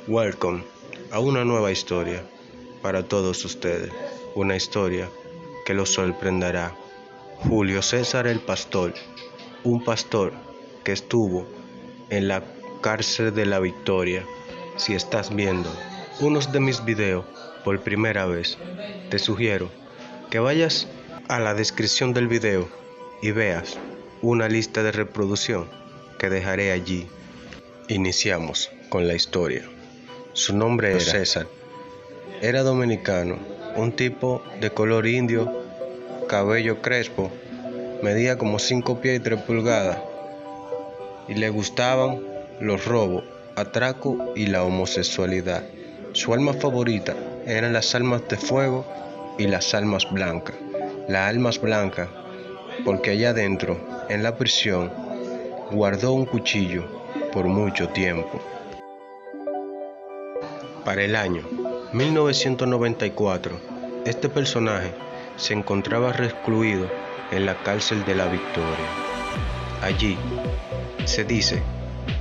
Welcome a una nueva historia para todos ustedes, una historia que los sorprenderá. Julio César el Pastor, un pastor que estuvo en la cárcel de la Victoria. Si estás viendo unos de mis videos por primera vez, te sugiero que vayas a la descripción del video y veas una lista de reproducción que dejaré allí. Iniciamos con la historia. Su nombre era César. Era dominicano, un tipo de color indio, cabello crespo, medía como 5 pies y 3 pulgadas y le gustaban los robos, atracos y la homosexualidad. Su arma favorita eran las armas de fuego y las armas blancas. Las armas blancas porque allá adentro, en la prisión, guardó un cuchillo por mucho tiempo. Para el año 1994, este personaje se encontraba recluido en la cárcel de la Victoria. Allí se dice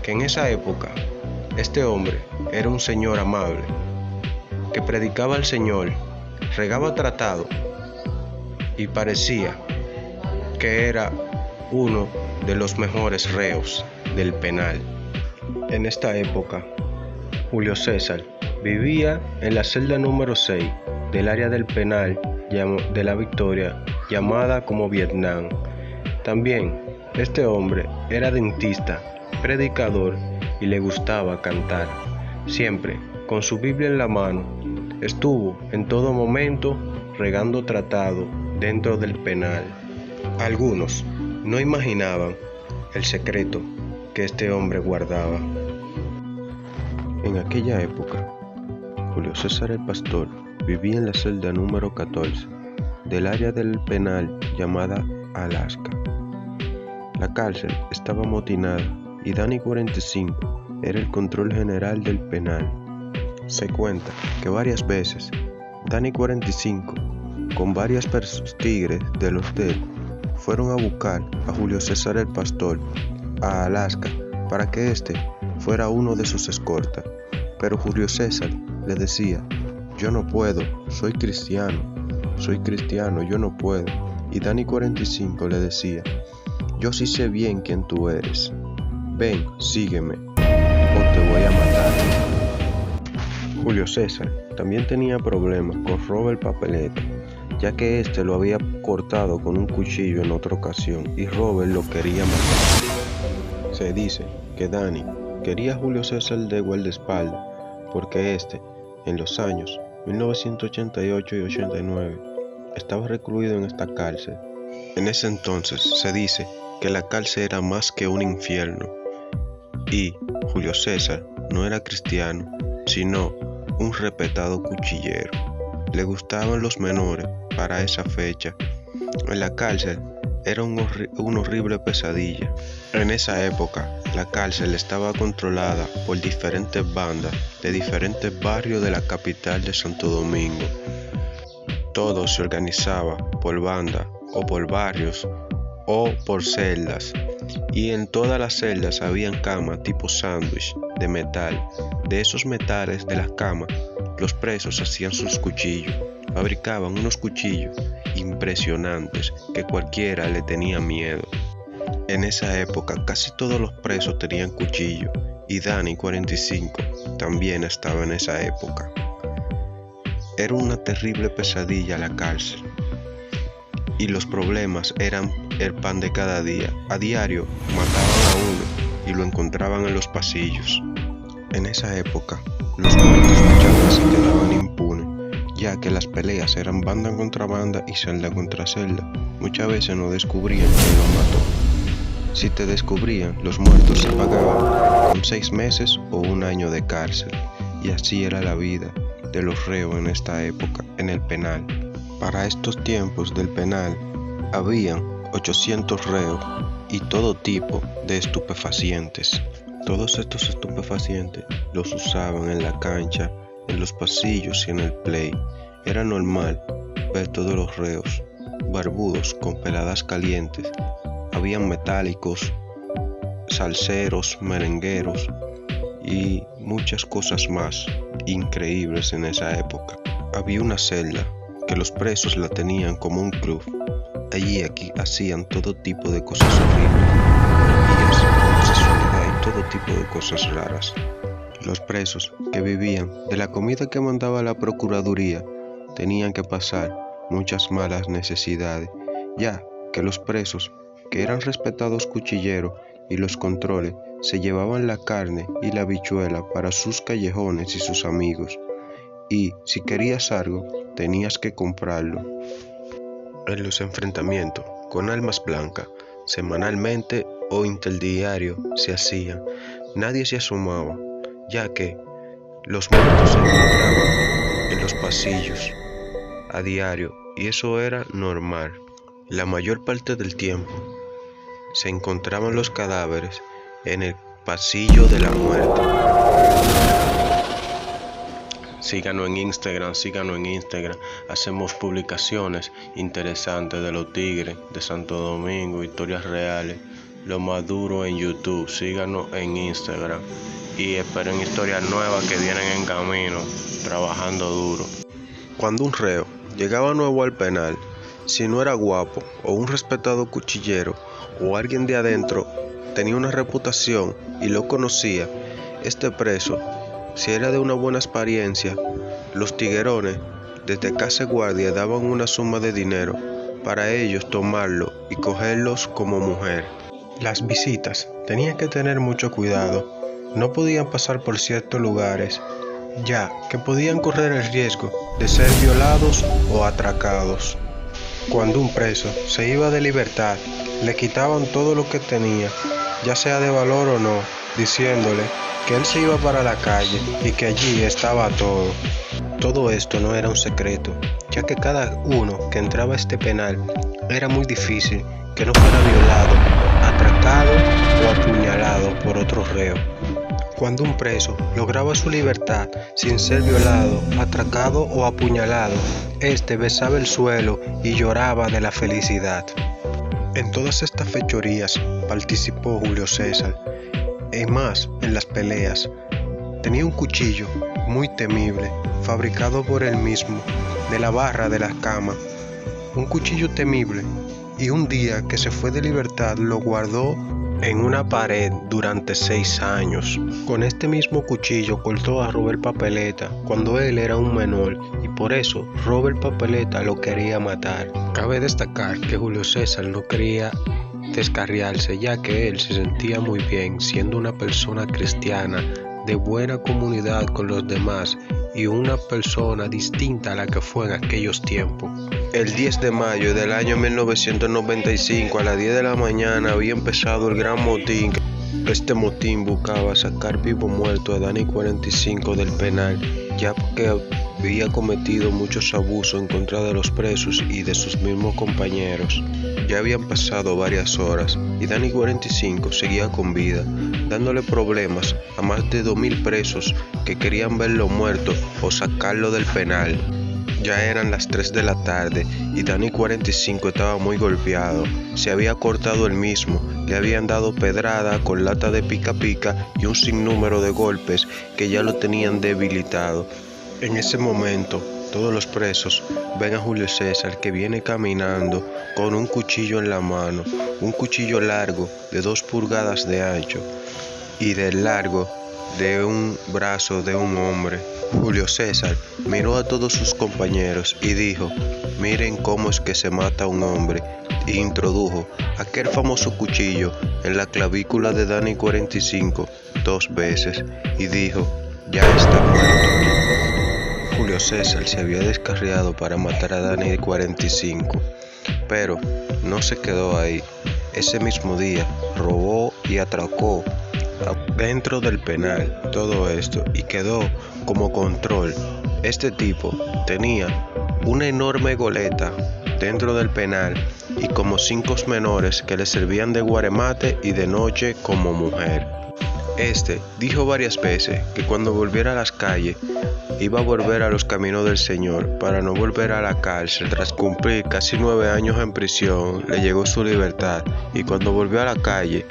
que en esa época este hombre era un señor amable, que predicaba al Señor, regaba tratado y parecía que era uno de los mejores reos del penal. En esta época, Julio César vivía en la celda número 6 del área del penal de la Victoria, llamada como Vietnam. También este hombre era dentista, predicador y le gustaba cantar. Siempre con su Biblia en la mano, estuvo en todo momento regando tratado dentro del penal. Algunos no imaginaban el secreto que este hombre guardaba. En aquella época, Julio César el Pastor vivía en la celda número 14 del área del penal llamada Alaska. La cárcel estaba amotinada y Danny 45 era el control general del penal. Se cuenta que varias veces Danny 45 con varias tigres del hotel fueron a buscar a Julio César el Pastor a Alaska para que éste fuera uno de sus escoltas, pero Julio César le decía: yo no puedo, soy cristiano, yo no puedo. Y Danny 45 le decía: yo sí sé bien quién tú eres, ven, sígueme, o te voy a matar. Julio César también tenía problemas con Robert Papeleta, ya que éste lo había cortado con un cuchillo en otra ocasión y Robert lo quería matar. Se dice que Danny quería a Julio César de guardaespaldas porque éste, en los años 1988 y 89, estaba recluido en esta cárcel. En ese entonces se dice que la cárcel era más que un infierno y Julio César no era cristiano, sino un respetado cuchillero. Le gustaban los menores para esa fecha. En la cárcel era una horrible pesadilla. En esa época, la cárcel estaba controlada por diferentes bandas de diferentes barrios de la capital de Santo Domingo. Todo se organizaba por banda o por barrios o por celdas, y en todas las celdas habían camas tipo sándwich de metal. De esos metales de las camas, los presos hacían sus cuchillos. Fabricaban unos cuchillos impresionantes que cualquiera le tenía miedo. En esa época casi todos los presos tenían cuchillo y Danny 45 también estaba en esa época. Era una terrible pesadilla la cárcel y los problemas eran el pan de cada día. A diario mataban a uno y lo encontraban en los pasillos. En esa época los muertos muchas veces quedaban impunes, ya que las peleas eran banda contra banda y celda contra celda. Muchas veces no descubrían quién lo mató. Si te descubrían, los muertos se pagaban con 6 meses o 1 año de cárcel, y así era la vida de los reos en esta época en el penal. Para estos tiempos del penal habían 800 reos y todo tipo de estupefacientes. Todos estos estupefacientes los usaban en la cancha, en los pasillos y en el play. Era normal ver todos los reos barbudos con peladas calientes. Habían metálicos, salseros, merengueros y muchas cosas más increíbles en esa época. Había una celda que los presos la tenían como un club. Allí aquí hacían todo tipo de cosas horribles, orgías, sexualidad y todo tipo de cosas raras. Los presos que vivían de la comida que mandaba la procuraduría tenían que pasar muchas malas necesidades, ya que los presos que eran respetados cuchilleros y los controles se llevaban la carne y la habichuela para sus callejones y sus amigos, y si querías algo tenías que comprarlo. En los enfrentamientos con armas blancas, semanalmente o interdiario se hacían, nadie se asomaba, ya que los muertos se encontraban en los pasillos a diario y eso era normal. La mayor parte del tiempo se encontraban los cadáveres en el pasillo de la muerte. Síganos en Instagram, hacemos publicaciones interesantes de los tigres de Santo Domingo, historias reales, lo más duro en YouTube. Síganos en Instagram y esperen historias nuevas que vienen en camino, trabajando duro. Cuando un reo llegaba nuevo al penal, si no era guapo o un respetado cuchillero o alguien de adentro tenía una reputación y lo conocía, este preso, si era de una buena apariencia, los tiguerones desde casa guardia daban una suma de dinero para ellos tomarlo y cogerlos como mujer. Las visitas tenían que tener mucho cuidado, no podían pasar por ciertos lugares, ya que podían correr el riesgo de ser violados o atracados. Cuando un preso se iba de libertad, le quitaban todo lo que tenía, ya sea de valor o no, diciéndole que él se iba para la calle y que allí estaba todo. Todo esto no era un secreto, ya que cada uno que entraba a este penal era muy difícil que no fuera violado, atracado o apuñalado por otro reo. Cuando un preso lograba su libertad sin ser violado, atracado o apuñalado, este besaba el suelo y lloraba de la felicidad. En todas estas fechorías participó Julio César, y más en las peleas. Tenía un cuchillo muy temible, fabricado por él mismo, de la barra de la cama. Un cuchillo temible, y un día que se fue de libertad lo guardó en una pared durante 6 años. Con este mismo cuchillo cortó a Robert Papeleta cuando él era un menor y por eso Robert Papeleta lo quería matar. Cabe destacar que Julio César no quería descarriarse, ya que él se sentía muy bien siendo una persona cristiana de buena comunidad con los demás y una persona distinta a la que fue en aquellos tiempos. El 10 de mayo del año 1995 a las 10 de la mañana había empezado el gran motín. Este motín buscaba sacar vivo o muerto a Dani 45 del penal, ya que había cometido muchos abusos en contra de los presos y de sus mismos compañeros. Ya habían pasado varias horas y Dani 45 seguía con vida, dándole problemas a más de 2,000 presos que querían verlo muerto o sacarlo del penal. Ya eran las 3 de la tarde y Dani 45 estaba muy golpeado. Se había cortado el mismo, le habían dado pedrada con lata de pica pica y un sinnúmero de golpes que ya lo tenían debilitado. En ese momento, todos los presos ven a Julio César que viene caminando con un cuchillo en la mano, un cuchillo largo de 2 pulgadas de ancho y del largo de un brazo de un hombre. Julio César miró a todos sus compañeros y dijo: miren cómo es que se mata a un hombre, e introdujo aquel famoso cuchillo en la clavícula de Dani 45 2 veces y dijo: ya está muerto. Julio César se había descarriado para matar a Dani 45, pero no se quedó ahí. Ese mismo día robó y atracó dentro del penal todo esto y quedó como control. Este tipo tenía una enorme goleta dentro del penal y como 5 menores que le servían de guaremate y de noche como mujer. Este dijo varias veces que cuando volviera a las calles iba a volver a los caminos del Señor para no volver a la cárcel. Tras cumplir casi 9 años en prisión, le llegó su libertad y cuando volvió a la calle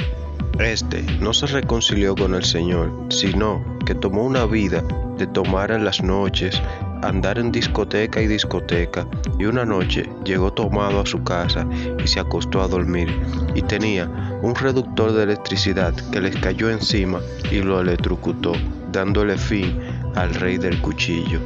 Este no se reconcilió con el Señor, sino que tomó una vida de tomar en las noches, andar en discoteca y una noche llegó tomado a su casa y se acostó a dormir, y tenía un reductor de electricidad que les cayó encima y lo electrocutó, dándole fin al rey del cuchillo.